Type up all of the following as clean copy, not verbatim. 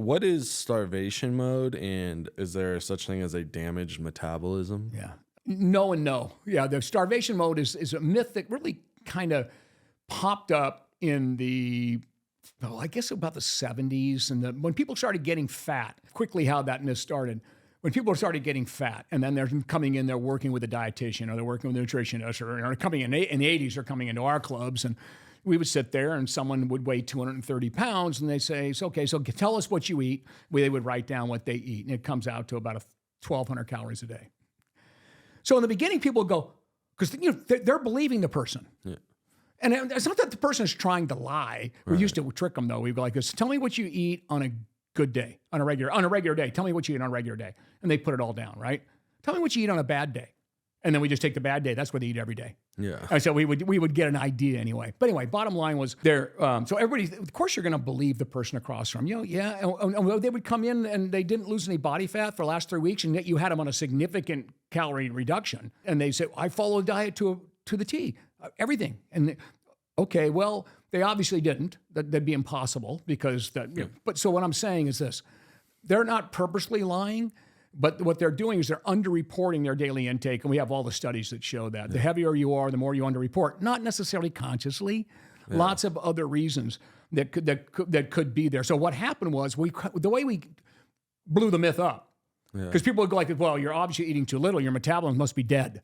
what is starvation mode, and is there such thing as a damaged metabolism? Yeah. No and no. Yeah, the starvation mode is a myth that really kind of popped up in the, well, I guess about the 70s. And when people started getting fat, quickly how that myth started. When people started getting fat, and then they're coming in, they're working with a dietitian, or they're working with a nutritionist, or coming in the 80s, they're coming into our clubs, and we would sit there, and someone would weigh 230 pounds, and they say, okay, so tell us what you eat. They would write down what they eat, and it comes out to about 1,200 calories a day. So in the beginning, people go, because they're believing the person. Yeah. And it's not that the person is trying to lie. We used to trick them, though. We'd go like this: tell me what you eat on a good day, on a regular day. Tell me what you eat on a regular day. And they put it all down, right? Tell me what you eat on a bad day. And then we just take the bad day. That's what they eat every day. Yeah. So we would get an idea anyway. But anyway, bottom line was there. So everybody, of course, you're going to believe the person across from you. Yeah. And they would come in and they didn't lose any body fat for the last 3 weeks, and yet you had them on a significant calorie reduction. And they said, I follow a diet to the T, everything. And okay, well, they obviously didn't. That'd be impossible because but so what I'm saying is this: they're not purposely lying. But what they're doing is they're underreporting their daily intake, and we have all the studies that show that. The heavier you are, the more you underreport. Not necessarily consciously. Yeah. Lots of other reasons that could be there. So what happened was the way we blew the myth up, because people would go like, well, you're obviously eating too little. Your metabolism must be dead.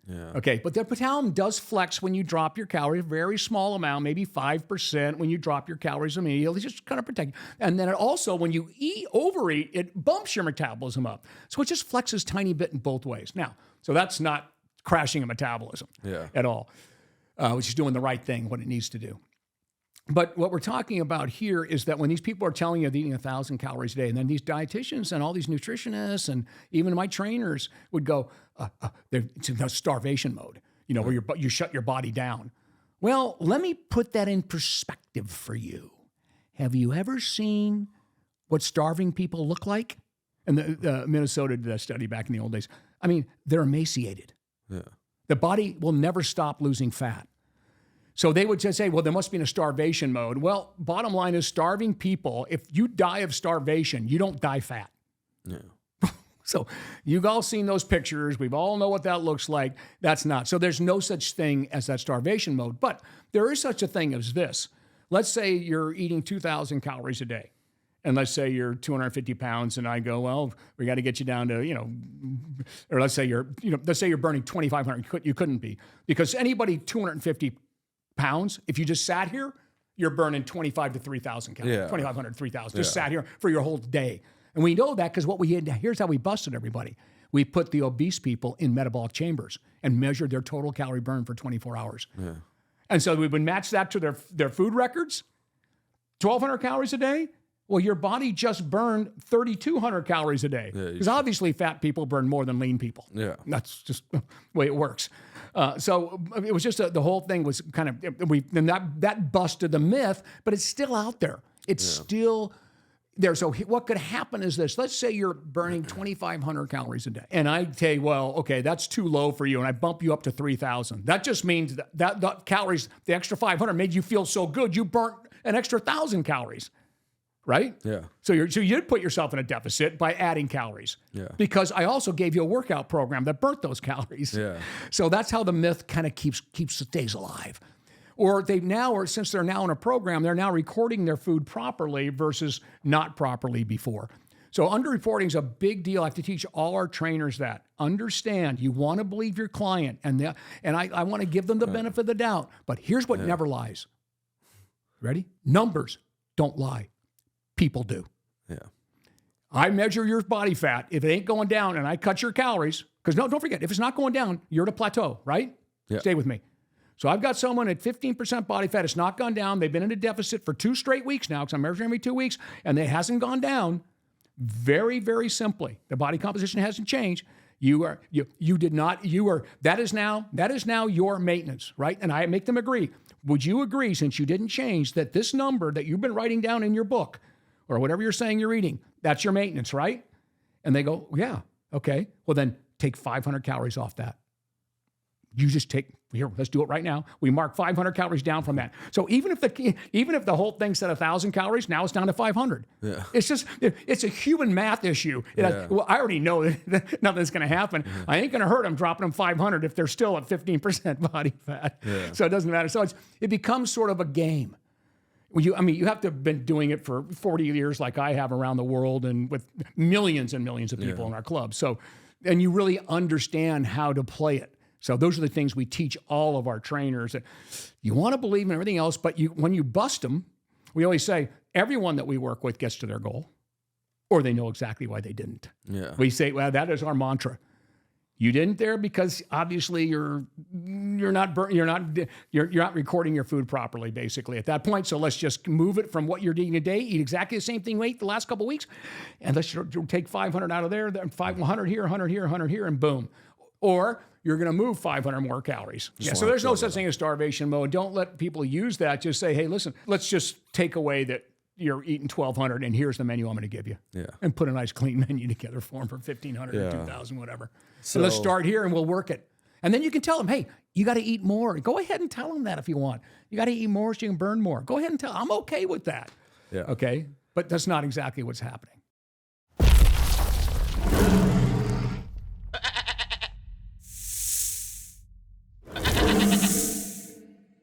Yeah. Okay, but the metabolism does flex when you drop your calories, a very small amount, maybe 5% when you drop your calories immediately, just kind of protect. And then it also, when you overeat, it bumps your metabolism up. So it just flexes tiny bit in both ways. Now, so that's not crashing a metabolism at all, which is doing the right thing, what it needs to do. But what we're talking about here is that when these people are telling you they're eating 1,000 calories a day, and then these dietitians and all these nutritionists and even my trainers would go, it's in starvation mode, where you shut your body down. Well, let me put that in perspective for you. Have you ever seen what starving people look like? And the Minnesota did a study back in the old days. I mean, they're emaciated. Yeah. The body will never stop losing fat. So they would just say, well, there must be in a starvation mode. Well, bottom line is starving people, if you die of starvation, you don't die fat. Yeah. So you've all seen those pictures. We all know what that looks like. That's not. So there's no such thing as that starvation mode. But there is such a thing as this. Let's say you're eating 2,000 calories a day. And let's say you're 250 pounds, and I go, well, we got to get you down to, or let's say you're burning 2,500. You couldn't be, because anybody 250 pounds, if you just sat here, you're burning 25 to 3,000 calories, 2,500, 3,000, just sat here for your whole day. And we know that because here's how we busted everybody. We put the obese people in metabolic chambers and measured their total calorie burn for 24 hours. Yeah. And so we would match that to their food records, 1,200 calories a day. Well, your body just burned 3,200 calories a day. Because obviously fat people burn more than lean people. Yeah. That's just the way it works. So it was just the whole thing was kind of, that busted the myth, but it's still out there. It's still there. So what could happen is this. Let's say you're burning 2,500 calories a day. And I say, well, okay, that's too low for you. And I bump you up to 3,000. That just means that calories, the extra 500 made you feel so good, you burnt an extra 1,000 calories. Right? Yeah. So you'd put yourself in a deficit by adding calories. Yeah. Because I also gave you a workout program that burnt those calories. Yeah. So that's how the myth kind of stays alive. Or since they're now in a program, they're now recording their food properly versus not properly before. So underreporting is a big deal. I have to teach all our trainers that. Understand, you want to believe your client, and I want to give them the benefit of the doubt. But here's what never lies. Ready? Numbers don't lie. People do. Yeah. I measure your body fat. If it ain't going down and I cut your calories, because don't forget, if it's not going down, you're at a plateau, right? Yeah. Stay with me. So I've got someone at 15% body fat. It's not gone down. They've been in a deficit for 2 straight weeks now, because I'm measuring every 2 weeks, and it hasn't gone down. Very, very simply, the body composition hasn't changed. That is now your maintenance, right? And I make them agree. Would you agree, since you didn't change, that this number that you've been writing down in your book, or whatever you're saying you're eating, that's your maintenance, right? And they go, yeah, okay. Well, then take 500 calories off that. You just take, here, let's do it right now. We mark 500 calories down from that. So even if the whole thing said 1,000 calories, now it's down to 500. Yeah. It's just, it's a human math issue. Well, I already know that nothing's going to happen. I ain't going to hurt them dropping them 500 if they're still at 15% body fat. Yeah. So it doesn't matter. So it becomes sort of a game. You have to have been doing it for 40 years like I have around the world and with millions and millions of people in our club. So, and you really understand how to play it. So those are the things we teach all of our trainers. That you want to believe in everything else, but when you bust them, we always say everyone that we work with gets to their goal, or they know exactly why they didn't. Yeah. We say, well, that is our mantra. You didn't there because obviously you're not recording your food properly, basically at that point. So let's just move it from what you're eating today. Eat exactly the same thing we ate the last couple of weeks, and let's take 500 out of there, then 500 here, 100 here, 100 here, and boom. Or you're going to move 500 more calories. So there's no such thing as starvation mode. Don't let people use that. Just say, hey, listen, let's just take away that you're eating 1,200 and here's the menu I'm going to give you. Yeah. And put a nice clean menu together for them for 1,500 or 2,000, whatever. So let's So- start here and we'll work it. And then you can tell them, hey, you got to eat more. Go ahead and tell them that if you want. You got to eat more so you can burn more. Go ahead and tell them. I'm okay with that. Yeah. Okay? But that's not exactly what's happening.